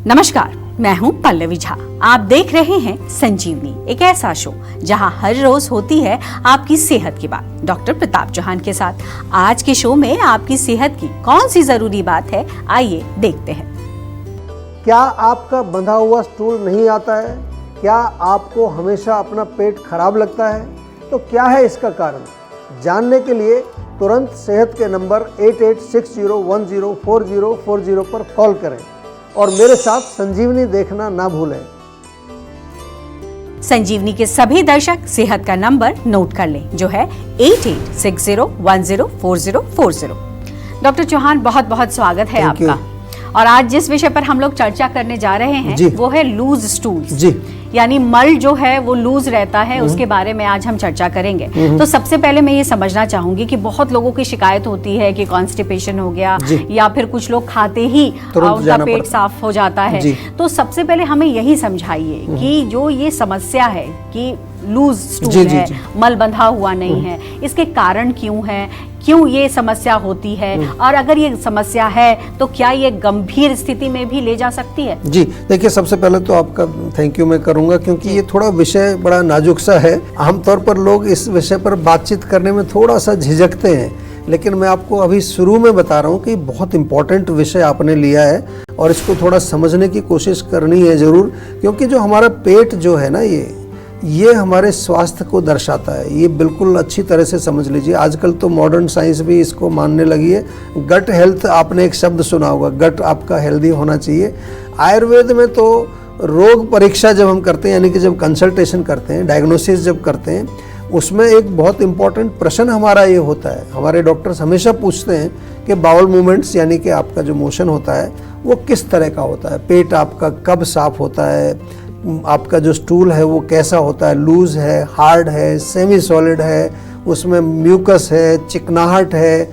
नमस्कार, मैं हूं पल्लवी झा। आप देख रहे हैं संजीवनी, एक ऐसा शो जहां हर रोज होती है आपकी सेहत की बात डॉक्टर प्रताप चौहान के साथ। आज के शो में आपकी सेहत की कौन सी जरूरी बात है, आइए देखते हैं। क्या आपका बंधा हुआ स्टूल नहीं आता है? क्या आपको हमेशा अपना पेट खराब लगता है? तो क्या है इसका कारण? जानने के लिए तुरंत सेहत के नंबर 8860104040 पर कॉल करें और मेरे साथ संजीवनी देखना ना भूलें। संजीवनी के सभी दर्शक सेहत का नंबर नोट कर लें, जो है 8860104040। डॉक्टर चौहान, बहुत बहुत स्वागत है आपका। और आज जिस विषय पर हम लोग चर्चा करने जा रहे हैं वो है लूज स्टूल्स जी, यानी मल जो है वो लूज रहता है, उसके बारे में आज हम चर्चा करेंगे। तो सबसे पहले मैं ये समझना चाहूंगी कि बहुत लोगों की शिकायत होती है कि कॉन्स्टिपेशन हो गया या फिर कुछ लोग खाते ही उनका पेट साफ हो जाता है। तो सबसे पहले हमें यही समझाइए कि जो ये समस्या है कि लूज स्टूल है, मल बंधा हुआ नहीं है, इसके कारण क्यों है, क्यों ये समस्या होती है, और अगर ये समस्या है तो क्या ये गंभीर स्थिति में भी ले जा सकती है? जी देखिए, सबसे पहले तो आपका थैंक यू मैं करूंगा, क्योंकि ये थोड़ा विषय बड़ा नाजुक सा है। आमतौर पर लोग इस विषय पर बातचीत करने में थोड़ा सा झिझकते हैं, लेकिन मैं आपको अभी शुरू में बता रहा हूँ कि बहुत इंपॉर्टेंट विषय आपने लिया है और इसको थोड़ा समझने की कोशिश करनी है जरूर, क्योंकि जो हमारा पेट जो है ना, ये हमारे स्वास्थ्य को दर्शाता है। ये बिल्कुल अच्छी तरह से समझ लीजिए। आजकल तो मॉडर्न साइंस भी इसको मानने लगी है। गट हेल्थ, आपने एक शब्द सुना होगा, गट आपका हेल्दी होना चाहिए। आयुर्वेद में तो रोग परीक्षा जब हम करते हैं, यानी कि जब कंसल्टेशन करते हैं, डायग्नोसिस जब करते हैं, उसमें एक बहुत इंपॉर्टेंट प्रश्न हमारा ये होता है, हमारे डॉक्टर्स हमेशा पूछते हैं कि बाउल मूवमेंट्स, यानी कि आपका जो मोशन होता है वो किस तरह का होता है, पेट आपका कब साफ होता है, आपका जो स्टूल है वो कैसा होता है, लूज है, हार्ड है, सेमी सॉलिड है, उसमें म्यूकस है, चिकनाहट है।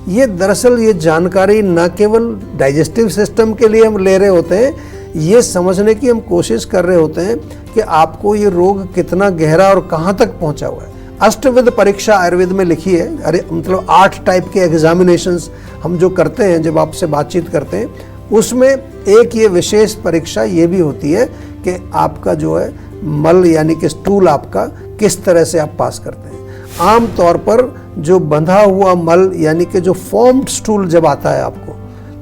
ये दरअसल ये जानकारी न केवल डाइजेस्टिव सिस्टम के लिए हम ले रहे होते हैं, ये समझने की हम कोशिश कर रहे होते हैं कि आपको ये रोग कितना गहरा और कहाँ तक पहुँचा हुआ है। अष्टविध परीक्षा आयुर्वेद में लिखी है, अरे मतलब 8 टाइप के एग्जामिनेशंस हम जो करते हैं जब आपसे बातचीत करते हैं, उसमें एक ये विशेष परीक्षा ये भी होती है कि आपका जो है मल यानी कि स्टूल आपका किस तरह से आप पास करते हैं। आम तौर पर जो बंधा हुआ मल यानी कि जो फॉर्म्ड स्टूल जब आता है आपको,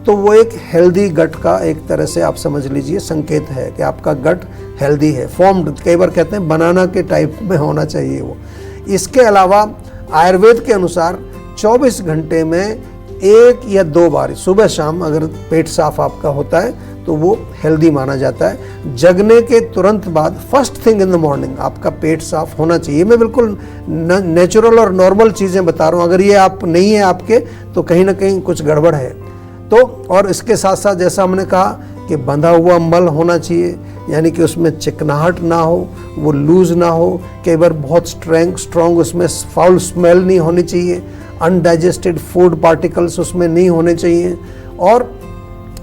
तो वो एक हेल्दी गट का एक तरह से आप समझ लीजिए संकेत है कि आपका गट हेल्दी है। फॉर्म्ड, कई बार कहते हैं बनाना के टाइप में होना चाहिए वो। इसके अलावा आयुर्वेद के अनुसार 24 घंटे में 1 या 2 बार सुबह शाम अगर पेट साफ आपका होता है तो वो हेल्दी माना जाता है। जगने के तुरंत बाद first thing in the morning आपका पेट साफ होना चाहिए। मैं बिल्कुल नेचुरल और नॉर्मल चीज़ें बता रहा हूँ, अगर ये आप नहीं है आपके तो कहीं ना कहीं कुछ गड़बड़ है। तो और इसके साथ साथ जैसा हमने कहा कि बंधा हुआ मल होना चाहिए, यानी कि उसमें चिकनाहट ना हो, वो लूज ना हो, कई बार बहुत स्ट्रॉन्ग उसमें फाउल स्मेल नहीं होनी चाहिए, अनडाइजेस्टेड फूड पार्टिकल्स उसमें नहीं होने चाहिए, और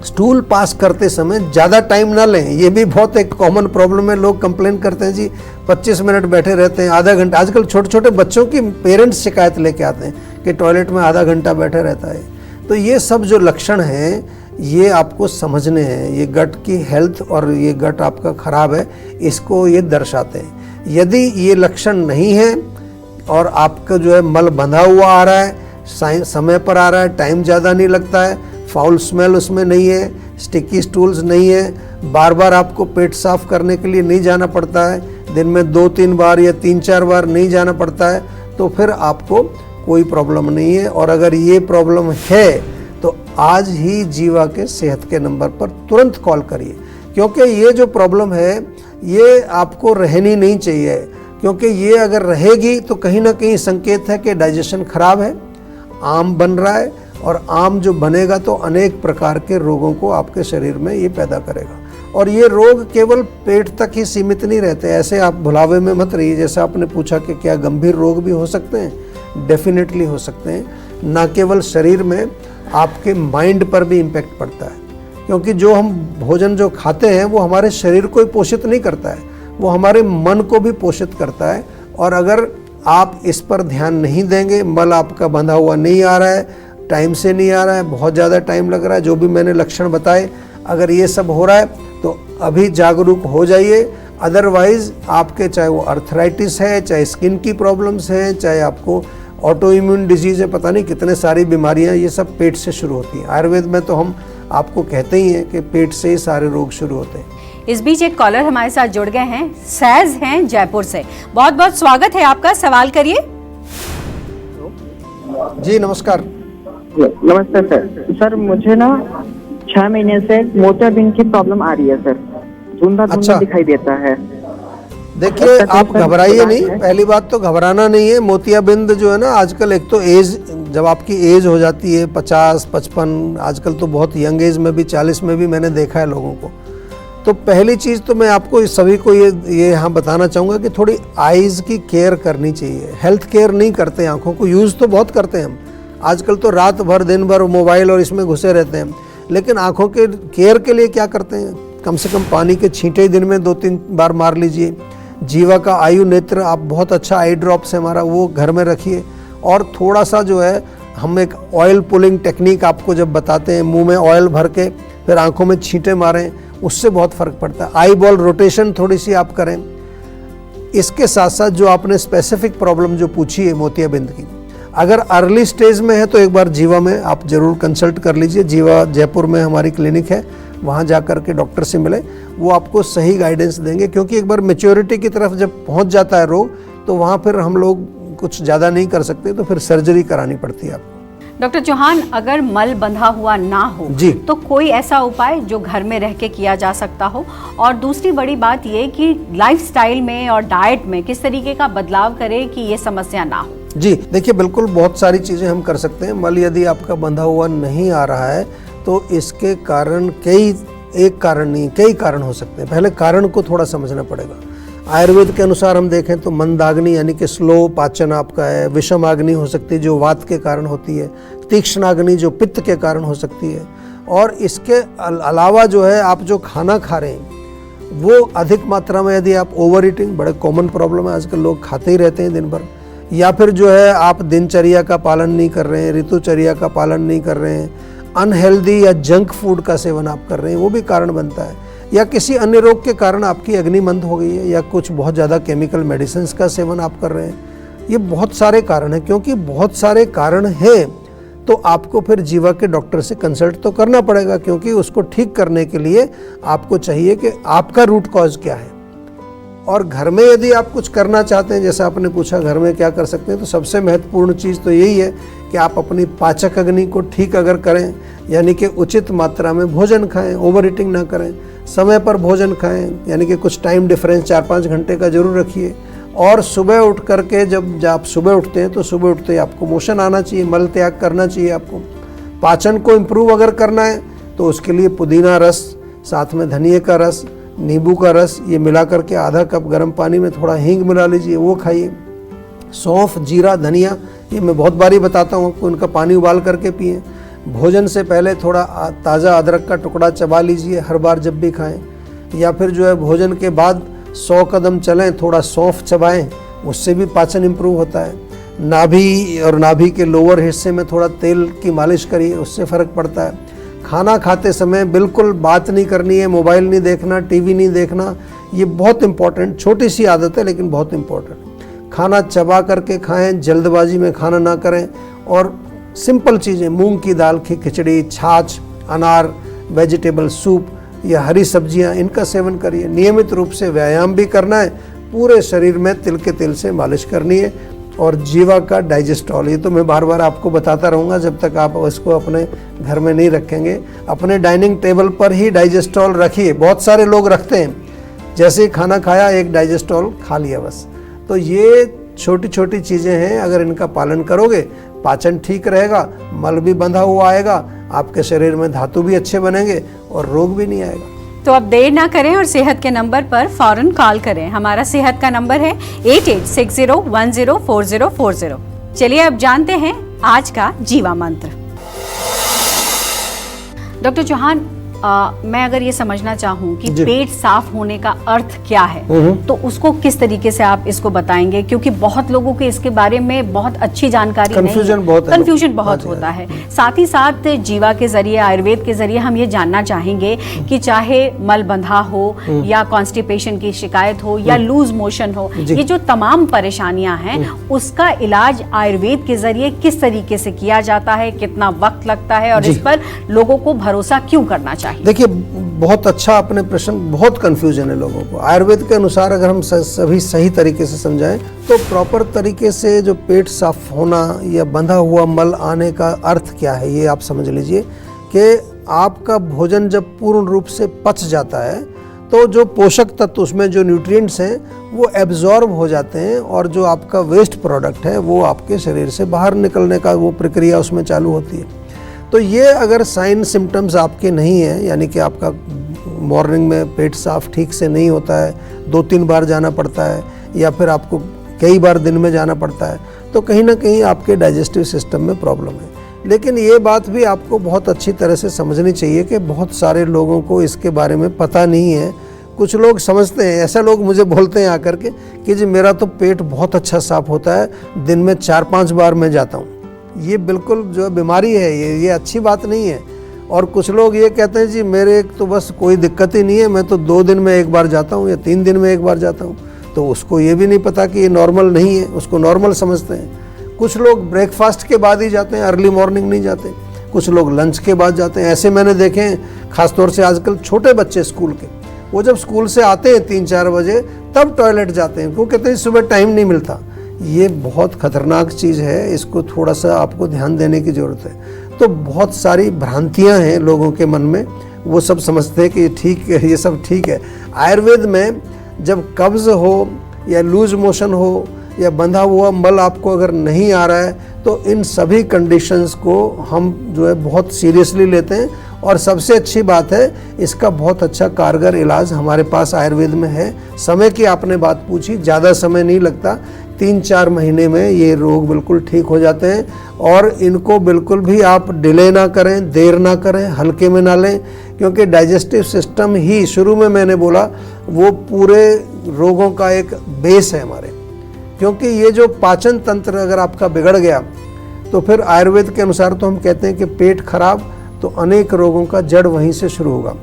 स्टूल पास करते समय ज़्यादा टाइम ना लें। ये भी बहुत एक कॉमन प्रॉब्लम है, लोग कंप्लेन करते हैं जी 25 मिनट बैठे रहते हैं, आधा घंटा। आजकल छोटे छोटे बच्चों की पेरेंट्स शिकायत लेके आते हैं कि टॉयलेट में आधा घंटा बैठे रहता है। तो ये सब जो लक्षण हैं ये आपको समझने हैं, ये गट की हेल्थ और ये गट आपका ख़राब है, इसको ये दर्शाते हैं। यदि ये लक्षण नहीं है और आपका जो है मल बंधा हुआ आ रहा है, समय पर आ रहा है, टाइम ज़्यादा नहीं लगता है, फाउल स्मेल उसमें नहीं है, स्टिकी स्टूल्स नहीं है, बार बार आपको पेट साफ करने के लिए नहीं जाना पड़ता है, दिन में 2-3 बार या 3-4 बार नहीं जाना पड़ता है, तो फिर आपको कोई प्रॉब्लम नहीं है। और अगर ये प्रॉब्लम है तो आज ही जीवा के सेहत के नंबर पर तुरंत कॉल करिए, क्योंकि ये जो प्रॉब्लम है ये आपको रहनी नहीं चाहिए, क्योंकि ये अगर रहेगी तो कहीं ना कहीं संकेत है कि डाइजेशन खराब है, आम बन रहा है, और आम जो बनेगा तो अनेक प्रकार के रोगों को आपके शरीर में ये पैदा करेगा। और ये रोग केवल पेट तक ही सीमित नहीं रहते, ऐसे आप भुलावे में मत रहिए। जैसा आपने पूछा कि क्या गंभीर रोग भी हो सकते हैं, डेफिनेटली हो सकते हैं। ना केवल शरीर में, आपके माइंड पर भी इम्पैक्ट पड़ता है, क्योंकि जो हम भोजन जो खाते हैं वो हमारे शरीर को ही पोषित नहीं करता है, वो हमारे मन को भी पोषित करता है। और अगर आप इस पर ध्यान नहीं देंगे, मल आपका बंधा हुआ नहीं आ रहा है, टाइम से नहीं आ रहा है, बहुत ज़्यादा टाइम लग रहा है, जो भी मैंने लक्षण बताए, अगर ये सब हो रहा है तो अभी जागरूक हो जाइए। अदरवाइज आपके चाहे वो अर्थराइटिस है, चाहे स्किन की प्रॉब्लम्स हैं, चाहे आपको ऑटो इम्यून डिजीज़ है, पता नहीं कितने सारी बीमारियां, ये सब पेट से शुरू होती हैं। आयुर्वेद में तो हम आपको कहते ही हैं कि पेट से ही सारे रोग शुरू होते हैं। इस बीच एक कॉलर हमारे साथ जुड़ गए हैं, सैज हैं जयपुर से। बहुत बहुत स्वागत है आपका, सवाल करिए। जी नमस्कार। नमस्ते सर। सर मुझे ना 6 महीने से मोतियाबिंद की प्रॉब्लम आ रही है सर, धुंधला अच्छा। दिखाई देता है। देखिए आप घबराइए नहीं, पहली बात तो घबराना नहीं है। मोतियाबिंद जो है ना आजकल, एक तो एज, जब आपकी एज हो जाती है 50, 55, आजकल तो बहुत यंग एज में भी 40 में भी मैंने देखा है लोगों को। तो पहली चीज़ तो मैं आपको सभी को ये यहाँ बताना चाहूँगा कि थोड़ी आइज़ की केयर करनी चाहिए। हेल्थ केयर नहीं करते, आँखों को यूज़ तो बहुत करते हैं हम आजकल, तो रात भर दिन भर मोबाइल और इसमें घुसे रहते हैं, लेकिन आँखों के केयर के लिए क्या करते हैं? कम से कम पानी के छींटे ही दिन में 2-3 बार मार लीजिए। जीवा का आयु नेत्र आप बहुत अच्छा आई ड्रॉप्स है हमारा, वो घर में रखिए। और थोड़ा सा जो है हम एक ऑयल पुलिंग टेक्निक आपको जब बताते हैं, मुंह में ऑयल भर के फिर आंखों में छींटे मारें, उससे बहुत फ़र्क पड़ता है। आई बॉल रोटेशन थोड़ी सी आप करें। इसके साथ साथ जो आपने स्पेसिफिक प्रॉब्लम जो पूछी है मोतियाबिंद की, अगर अर्ली स्टेज में है तो एक बार जीवा में आप ज़रूर कंसल्ट कर लीजिए। जीवा जयपुर में हमारी क्लिनिक है, वहाँ जा कर के डॉक्टर से मिले, वो आपको सही गाइडेंस देंगे। क्योंकि एक बार मैच्योरिटी की तरफ जब पहुँच जाता है रोग, तो वहाँ फिर हम लोग कुछ ज़्यादा नहीं कर सकते, तो फिर सर्जरी करानी पड़ती है आपको। डॉक्टर चौहान, अगर मल बंधा हुआ ना हो जी, तो कोई ऐसा उपाय जो घर में रह के किया जा सकता हो? और दूसरी बड़ी बात ये कि लाइफस्टाइल में और डाइट में किस तरीके का बदलाव करें कि ये समस्या ना हो? जी देखिए, बिल्कुल बहुत सारी चीज़ें हम कर सकते हैं। मल यदि आपका बंधा हुआ नहीं आ रहा है तो इसके कारण एक कारण नहीं, कई कारण हो सकते हैं। पहले कारण को थोड़ा समझना पड़ेगा। आयुर्वेद के अनुसार हम देखें तो मंदाग्नि यानी कि स्लो पाचन आपका है, विषमाग्नि हो सकती है जो वात के कारण होती है, तीक्ष्णाग्नि जो पित्त के कारण हो सकती है। और इसके अलावा जो है आप जो खाना खा रहे हैं वो अधिक मात्रा में, यदि आप ओवर ईटिंग, बड़े कॉमन प्रॉब्लम है आजकल, लोग खाते ही रहते हैं दिन भर, या फिर जो है आप दिनचर्या का पालन नहीं कर रहे हैं, ऋतुचर्या का पालन नहीं कर रहे हैं, अनहेल्दी या जंक फूड का सेवन आप कर रहे हैं, वो भी कारण बनता है। या किसी अन्य रोग के कारण आपकी अग्नि मंद हो गई है, या कुछ बहुत ज़्यादा केमिकल मेडिसिन का सेवन आप कर रहे हैं, ये बहुत सारे कारण हैं। क्योंकि बहुत सारे कारण हैं तो आपको फिर जीवा के डॉक्टर से कंसल्ट तो करना पड़ेगा, क्योंकि उसको ठीक करने के लिए आपको चाहिए कि आपका रूट कॉज क्या है। और घर में यदि आप कुछ करना चाहते हैं, जैसा आपने पूछा घर में क्या कर सकते हैं, तो सबसे महत्वपूर्ण चीज़ तो यही है कि आप अपनी पाचक अग्नि को ठीक अगर करें, यानी कि उचित मात्रा में भोजन खाएं, ओवर ईटिंग ना करें, समय पर भोजन खाएं, यानी कि कुछ टाइम डिफरेंस 4-5 घंटे का जरूर रखिए। और सुबह उठ करके जब आप सुबह उठते हैं तो सुबह उठते ही आपको मोशन आना चाहिए, मल त्याग करना चाहिए आपको। पाचन को इम्प्रूव अगर करना है तो उसके लिए पुदीना रस, साथ में धनिए का रस, नींबू का रस, ये मिला करके आधा कप गर्म पानी में थोड़ा हींग मिला लीजिए, वो खाइए। सौंफ, जीरा, धनिया, ये मैं बहुत बारी बताता हूँ आपको, इनका पानी उबाल करके पिएं। भोजन से पहले थोड़ा ताज़ा अदरक का टुकड़ा चबा लीजिए हर बार जब भी खाएं। या फिर जो है भोजन के बाद 100 कदम चलें, थोड़ा सौंफ चबाएं, उससे भी पाचन इम्प्रूव होता है। नाभि और नाभि के लोअर हिस्से में थोड़ा तेल की मालिश करिए, उससे फ़र्क पड़ता है। खाना खाते समय बिल्कुल बात नहीं करनी है, मोबाइल नहीं देखना, टीवी नहीं देखना, ये बहुत इंपॉर्टेंट, छोटी सी आदत है लेकिन बहुत इंपॉर्टेंट। खाना चबा करके खाएं, जल्दबाजी में खाना ना करें। और सिंपल चीज़ें, मूंग की दाल की खिचड़ी, छाछ, अनार, वेजिटेबल सूप या हरी सब्जियां, इनका सेवन करिए। नियमित रूप से व्यायाम भी करना है, पूरे शरीर में तिल के तेल से मालिश करनी है। और जीवा का डाइजेस्टॉल, ये तो मैं बार बार आपको बताता रहूँगा जब तक आप इसको अपने घर में नहीं रखेंगे। अपने डाइनिंग टेबल पर ही डाइजेस्टॉल रखिए। बहुत सारे लोग रखते हैं, जैसे ही खाना खाया एक डाइजेस्टॉल खा लिया बस। तो ये छोटी छोटी चीज़ें हैं, अगर इनका पालन करोगे पाचन ठीक रहेगा, मल भी बंधा हुआ आएगा, आपके शरीर में धातु भी अच्छे बनेंगे और रोग भी नहीं आएगा। तो अब देर ना करें और सेहत के नंबर पर फौरन कॉल करें। हमारा सेहत का नंबर है 8860104040। चलिए अब जानते हैं आज का जीवा मंत्र। डॉक्टर चौहान, मैं अगर ये समझना चाहूँ कि पेट साफ होने का अर्थ क्या है, तो उसको किस तरीके से आप इसको बताएंगे, क्योंकि बहुत लोगों के इसके बारे में बहुत अच्छी जानकारी नहीं है, कंफ्यूजन बहुत होता है। साथ ही साथ जीवा के जरिए, आयुर्वेद के जरिए हम ये जानना चाहेंगे कि चाहे मल बंधा हो या कॉन्स्टिपेशन की शिकायत हो या लूज मोशन हो, ये जो तमाम परेशानियां हैं उसका इलाज आयुर्वेद के जरिए किस तरीके से किया जाता है, कितना वक्त लगता है और इस पर लोगों को भरोसा क्यों करना चाहिए? देखिए, बहुत अच्छा आपने प्रश्न, बहुत कंफ्यूजन है लोगों को। आयुर्वेद के अनुसार अगर हम सभी सही तरीके से समझाएं तो प्रॉपर तरीके से जो पेट साफ होना या बंधा हुआ मल आने का अर्थ क्या है, ये आप समझ लीजिए कि आपका भोजन जब पूर्ण रूप से पच जाता है तो जो पोषक तत्व, उसमें जो न्यूट्रिएंट्स हैं वो एब्जॉर्ब हो जाते हैं और जो आपका वेस्ट प्रोडक्ट है वो आपके शरीर से बाहर निकलने का वो प्रक्रिया उसमें चालू होती है। तो ये अगर साइन सिम्टम्स आपके नहीं है, यानी कि आपका मॉर्निंग में पेट साफ ठीक से नहीं होता है, 2-3 बार जाना पड़ता है या फिर आपको कई बार दिन में जाना पड़ता है, तो कहीं ना कहीं आपके डाइजेस्टिव सिस्टम में प्रॉब्लम है। लेकिन ये बात भी आपको बहुत अच्छी तरह से समझनी चाहिए कि बहुत सारे लोगों को इसके बारे में पता नहीं है। कुछ लोग समझते हैं, ऐसा लोग मुझे बोलते हैं आकर के कि जी मेरा तो पेट बहुत अच्छा साफ होता है, दिन में 4-5 बार मैं जाता हूँ। ये बिल्कुल जो बीमारी है, ये अच्छी बात नहीं है। और कुछ लोग ये कहते हैं जी मेरे तो बस कोई दिक्कत ही नहीं है, मैं तो 2 दिन में 1 बार जाता हूँ या 3 दिन में 1 बार जाता हूँ। तो उसको ये भी नहीं पता कि ये नॉर्मल नहीं है, उसको नॉर्मल समझते हैं। कुछ लोग ब्रेकफास्ट के बाद ही जाते हैं, अर्ली मॉर्निंग नहीं जाते। कुछ लोग लंच के बाद जाते हैं। ऐसे मैंने देखे हैं, खासतौर से आजकल छोटे बच्चे स्कूल के, वो जब स्कूल से आते हैं 3-4 बजे तब टॉयलेट जाते हैं, क्योंकि कहते हैं सुबह टाइम नहीं मिलता। ये बहुत खतरनाक चीज़ है, इसको थोड़ा सा आपको ध्यान देने की ज़रूरत है। तो बहुत सारी भ्रांतियां हैं लोगों के मन में, वो सब समझते हैं कि ठीक है, ये सब ठीक है। आयुर्वेद में जब कब्ज़ हो या लूज मोशन हो या बंधा हुआ मल आपको अगर नहीं आ रहा है तो इन सभी कंडीशंस को हम जो है बहुत सीरियसली लेते हैं। और सबसे अच्छी बात है, इसका बहुत अच्छा कारगर इलाज हमारे पास आयुर्वेद में है। समय की आपने बात पूछी, ज़्यादा समय नहीं लगता, 3-4 महीने में ये रोग बिल्कुल ठीक हो जाते हैं। और इनको बिल्कुल भी आप डिले ना करें, देर ना करें, हल्के में ना लें, क्योंकि डाइजेस्टिव सिस्टम ही, शुरू में मैंने बोला, वो पूरे रोगों का एक बेस है हमारे। क्योंकि ये जो पाचन तंत्र अगर आपका बिगड़ गया तो फिर आयुर्वेद के अनुसार तो हम कहते हैं कि पेट खराब तो अनेक रोगों का जड़ वहीं से शुरू होगा।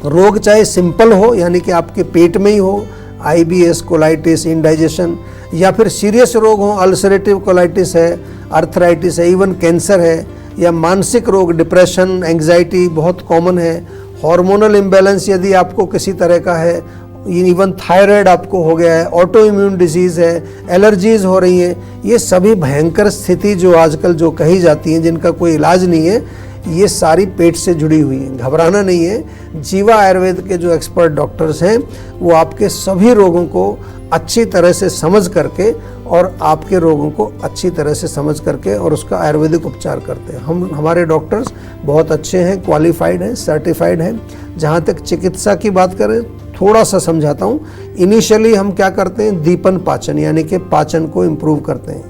रोग चाहे सिंपल हो, यानी कि आपके पेट में ही हो, IBS, कोलाइटिस, इंडाइजेशन, या फिर सीरियस रोग हो, अल्सरेटिव कोलाइटिस है, अर्थराइटिस है, इवन कैंसर है, या मानसिक रोग, डिप्रेशन, एंग्जाइटी बहुत कॉमन है, हार्मोनल इम्बैलेंस यदि आपको किसी तरह का है, इवन थायराइड आपको हो गया है, ऑटो इम्यून डिजीज़ है, एलर्जीज हो रही हैं, ये सभी भयंकर स्थिति जो आजकल जो कही जाती हैं जिनका कोई इलाज नहीं है, ये सारी पेट से जुड़ी हुई हैं। घबराना नहीं है। जीवा आयुर्वेद के जो एक्सपर्ट डॉक्टर्स हैं वो आपके सभी रोगों को अच्छी तरह से समझ करके और आपके रोगों को अच्छी तरह से समझ करके और उसका आयुर्वेदिक उपचार करते हैं। हमारे डॉक्टर्स बहुत अच्छे हैं, क्वालिफाइड हैं, सर्टिफाइड हैं। जहाँ तक चिकित्सा की बात करें, थोड़ा सा समझाता हूँ। इनिशियली हम क्या करते हैं, दीपन पाचन, यानी कि पाचन को इम्प्रूव करते हैं।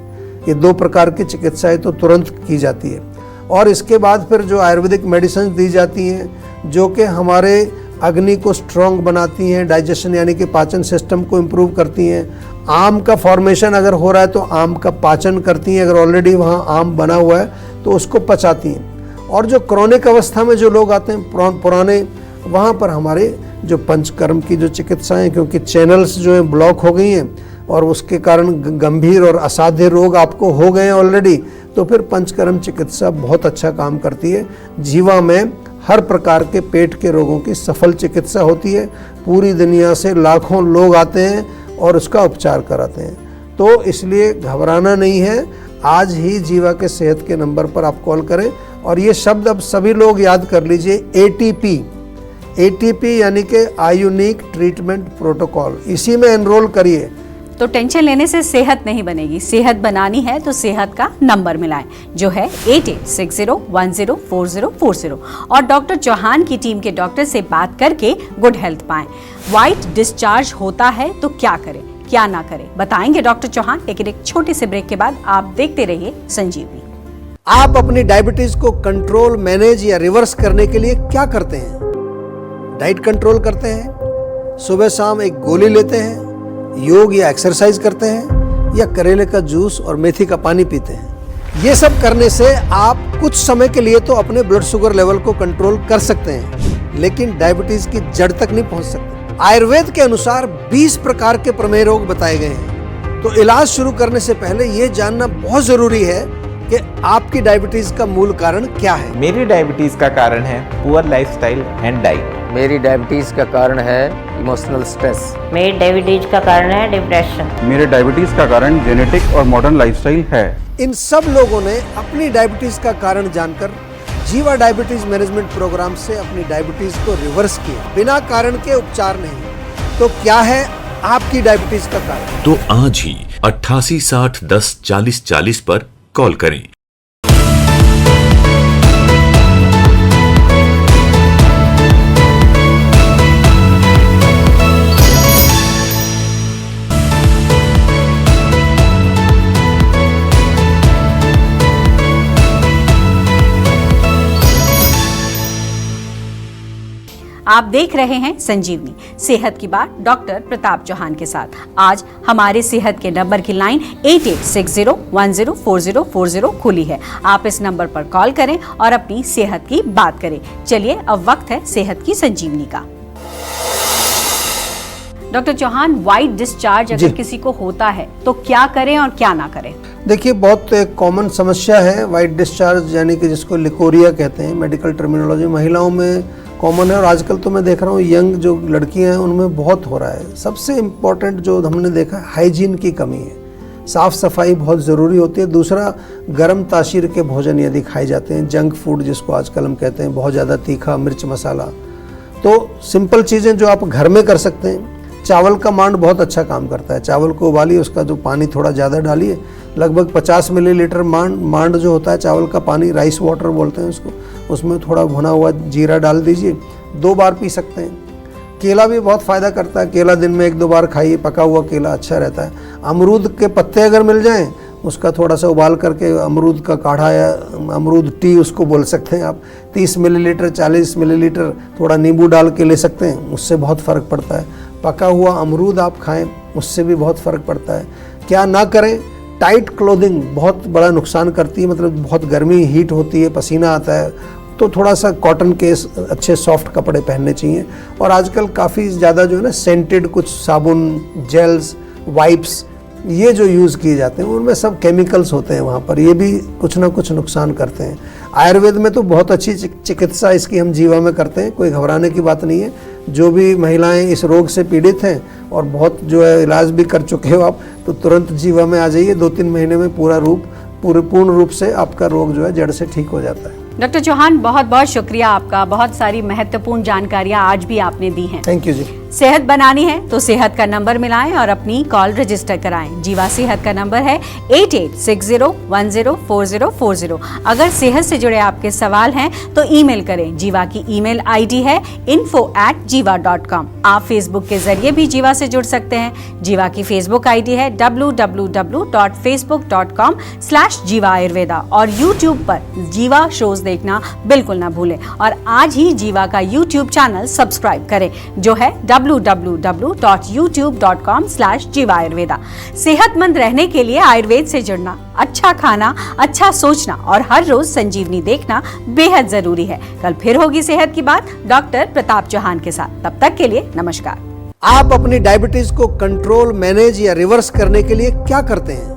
ये 2 प्रकार की चिकित्साएं तो तुरंत की जाती है। और इसके बाद फिर जो आयुर्वेदिक मेडिसिन दी जाती हैं जो कि हमारे अग्नि को स्ट्रॉन्ग बनाती हैं, डाइजेशन यानी कि पाचन सिस्टम को इम्प्रूव करती हैं। आम का फॉर्मेशन अगर हो रहा है तो आम का पाचन करती हैं, अगर ऑलरेडी वहाँ आम बना हुआ है तो उसको पचाती हैं। और जो क्रॉनिक अवस्था में जो लोग आते हैं पुराने, वहाँ पर हमारे जो पंचकर्म की जो चिकित्साएं, क्योंकि चैनल्स जो है ब्लॉक हो गई हैं और उसके कारण गंभीर और असाध्य रोग आपको हो गए हैं ऑलरेडी, तो फिर पंचकर्म चिकित्सा बहुत अच्छा काम करती है। जीवा में हर प्रकार के पेट के रोगों की सफल चिकित्सा होती है। पूरी दुनिया से लाखों लोग आते हैं और उसका उपचार कराते हैं। तो इसलिए घबराना नहीं है। आज ही जीवा के सेहत के नंबर पर आप कॉल करें। और ये शब्द अब सभी लोग याद कर लीजिए, ATP यानी कि आयुनिक ट्रीटमेंट प्रोटोकॉल, इसी में एनरोल करिए। तो टेंशन लेने से सेहत नहीं बनेगी। सेहत बनानी है तो सेहत का नंबर मिलाएं, जो है 8860104040। और डॉक्टर चौहान की टीम के डॉक्टर से बात करके गुड हेल्थ पाएं। व्हाइट डिस्चार्ज होता है तो क्या करें, क्या ना करें, बताएंगे डॉक्टर चौहान। लेकिन एक छोटे से ब्रेक के बाद आप देखते रहिए संजीवनी। आप अपनी डायबिटीज को कंट्रोल, मैनेज या रिवर्स करने के लिए क्या करते हैं? डाइट कंट्रोल करते हैं, सुबह शाम एक गोली लेते हैं, योग या एक्सरसाइज करते हैं, या करेले का जूस और मेथी का पानी पीते हैं, ये सब करने से आप कुछ समय के लिए तो अपने ब्लड शुगर लेवल को कंट्रोल कर सकते हैं, लेकिन डायबिटीज की जड़ तक नहीं पहुंच सकते। आयुर्वेद के अनुसार 20 प्रकार के प्रमेय रोग बताए गए हैं। तो इलाज शुरू करने से पहले ये जानना बहुत जरूरी है कि आपकी डायबिटीज का मूल कारण क्या है। मेरी डायबिटीज का कारण है पुअर लाइफस्टाइल एंड डाइट। मेरी डायबिटीज का कारण है इमोशनल स्ट्रेस। मेरी डायबिटीज का कारण है डिप्रेशन। मेरे डायबिटीज का कारण जेनेटिक और मॉडर्न लाइफस्टाइल है। इन सब लोगों ने अपनी डायबिटीज का कारण जानकर जीवा डायबिटीज मैनेजमेंट प्रोग्राम से अपनी डायबिटीज को रिवर्स किया, बिना कारण के उपचार नहीं। तो क्या है आपकी डायबिटीज का कारण? तो आज ही 88 60 10 40 40 पर कॉल करें। आप देख रहे हैं संजीवनी सेहत की बात डॉक्टर प्रताप चौहान के साथ। आज हमारे सेहत के नंबर की लाइन 8860104040 खुली है। आप इस नंबर पर कॉल करें और अपनी सेहत की बात करें। चलिए अब वक्त है सेहत की संजीवनी का। डॉक्टर चौहान, व्हाइट डिस्चार्ज अगर किसी को होता है तो क्या करें और क्या ना करें? देखिए, बहुत एक कॉमन समस्या है व्हाइट डिस्चार्ज, यानी कि जिसको लिकोरिया कहते हैं मेडिकल टर्मिनोलॉजी। महिलाओं में कॉमन है और आजकल तो मैं देख रहा हूँ यंग जो लड़कियां हैं उनमें बहुत हो रहा है। सबसे इम्पोर्टेंट जो हमने देखा है, हाइजीन की कमी है। साफ़ सफाई बहुत ज़रूरी होती है। दूसरा, गर्म तासीर के भोजन यदि खाए जाते हैं, जंक फूड जिसको आजकल हम कहते हैं, बहुत ज़्यादा तीखा, मिर्च मसाला। तो सिंपल चीज़ें जो आप घर में कर सकते हैं, चावल का मांड बहुत अच्छा काम करता है। चावल को उबालिए, उसका जो पानी थोड़ा ज़्यादा डालिए, लगभग 50 मिलीलीटर मांड जो होता है चावल का पानी, राइस वाटर बोलते हैं उसको, उसमें थोड़ा भुना हुआ जीरा डाल दीजिए, 2 बार पी सकते हैं। केला भी बहुत फ़ायदा करता है, केला दिन में 1-2 बार खाइए, पका हुआ केला अच्छा रहता है। अमरूद के पत्ते अगर मिल जाएं, उसका थोड़ा सा उबाल करके अमरूद का काढ़ा या अमरूद टी उसको बोल सकते हैं आप, 30 मिलीलीटर 40 मिलीलीटर थोड़ा नींबू डाल के ले सकते हैं, उससे बहुत फ़र्क पड़ता है। पका हुआ अमरूद आप खाएं, उससे भी बहुत फ़र्क पड़ता है। क्या ना करें, टाइट क्लोथिंग बहुत बड़ा नुकसान करती है। मतलब बहुत गर्मी, हीट होती है, पसीना आता है, तो थोड़ा सा कॉटन के अच्छे सॉफ्ट कपड़े पहनने चाहिए। और आजकल काफ़ी ज़्यादा जो है ना सेंटेड कुछ साबुन, जेल्स, वाइप्स ये जो यूज़ किए जाते हैं उनमें सब केमिकल्स होते हैं वहाँ पर, ये भी कुछ ना कुछ नुकसान करते हैं। आयुर्वेद में तो बहुत अच्छी चिकित्सा इसकी हम जीवा में करते हैं, कोई घबराने की बात नहीं है। जो भी महिलाएं इस रोग से पीड़ित हैं और बहुत जो है इलाज भी कर चुके हो आप, तो तुरंत जीवा में आ जाइए। 2-3 महीने में पूर्ण रूप से आपका रोग जो है जड़ से ठीक हो जाता है। डॉक्टर चौहान, बहुत बहुत शुक्रिया आपका। बहुत सारी महत्वपूर्ण जानकारियां आज भी आपने दी हैं। थैंक यू जी। सेहत बनानी है तो सेहत का नंबर मिलाएं और अपनी कॉल रजिस्टर कराएं। जीवा सेहत का नंबर है 8860104040। अगर सेहत से जुड़े आपके सवाल हैं तो ईमेल करें। जीवा की ईमेल आईडी है info@jiva.com। आप फेसबुक के जरिए भी जीवा से जुड़ सकते हैं। जीवा की फेसबुक आईडी है www.facebook.com/jiva ayurveda और यूट्यूब पर जीवा शोज देखना बिल्कुल ना भूलें। और आज ही जीवा का यूट्यूब चैनल सब्सक्राइब करें जो है www.youtube.com/jiva ayurveda। सेहतमंद रहने के लिए आयुर्वेद से जुड़ना, अच्छा खाना, अच्छा सोचना और हर रोज संजीवनी देखना बेहद जरूरी है। कल फिर होगी सेहत की बात डॉक्टर प्रताप चौहान के साथ। तब तक के लिए नमस्कार। आप अपनी डायबिटीज को कंट्रोल, मैनेज या रिवर्स करने के लिए क्या करते हैं?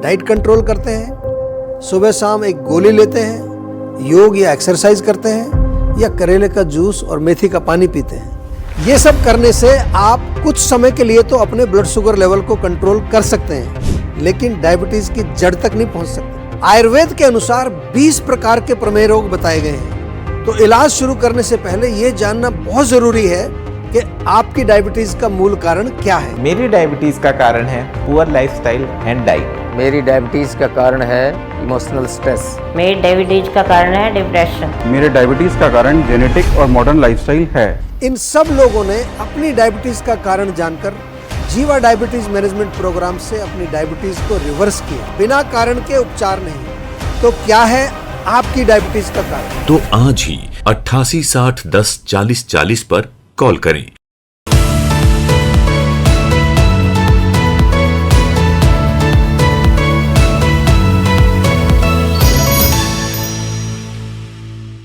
डाइट कंट्रोल करते हैं, सुबह शाम एक गोली लेते हैं, योग या एक्सरसाइज करते हैं, या करेले का जूस और मेथी का पानी पीते हैं। ये सब करने से आप कुछ समय के लिए तो अपने ब्लड शुगर लेवल को कंट्रोल कर सकते हैं, लेकिन डायबिटीज की जड़ तक नहीं पहुंच सकते। आयुर्वेद के अनुसार 20 प्रकार के प्रमेय रोग बताए गए हैं। तो इलाज शुरू करने से पहले ये जानना बहुत जरूरी है कि आपकी डायबिटीज का मूल कारण क्या है। मेरी डायबिटीज का कारण है पुअर लाइफस्टाइल एंड डाइट। मेरी डायबिटीज का कारण है इमोशनल स्ट्रेस। मेरी डायबिटीज का कारण है डिप्रेशन। मेरे डायबिटीज का कारण जेनेटिक और मॉडर्न लाइफस्टाइल है। इन सब लोगों ने अपनी डायबिटीज का कारण जानकर जीवा डायबिटीज मैनेजमेंट प्रोग्राम से अपनी डायबिटीज को रिवर्स किया, बिना कारण के उपचार नहीं। तो क्या है आपकी डायबिटीज का कारण? तो आज ही 88 60 10 40 40 पर कॉल करें।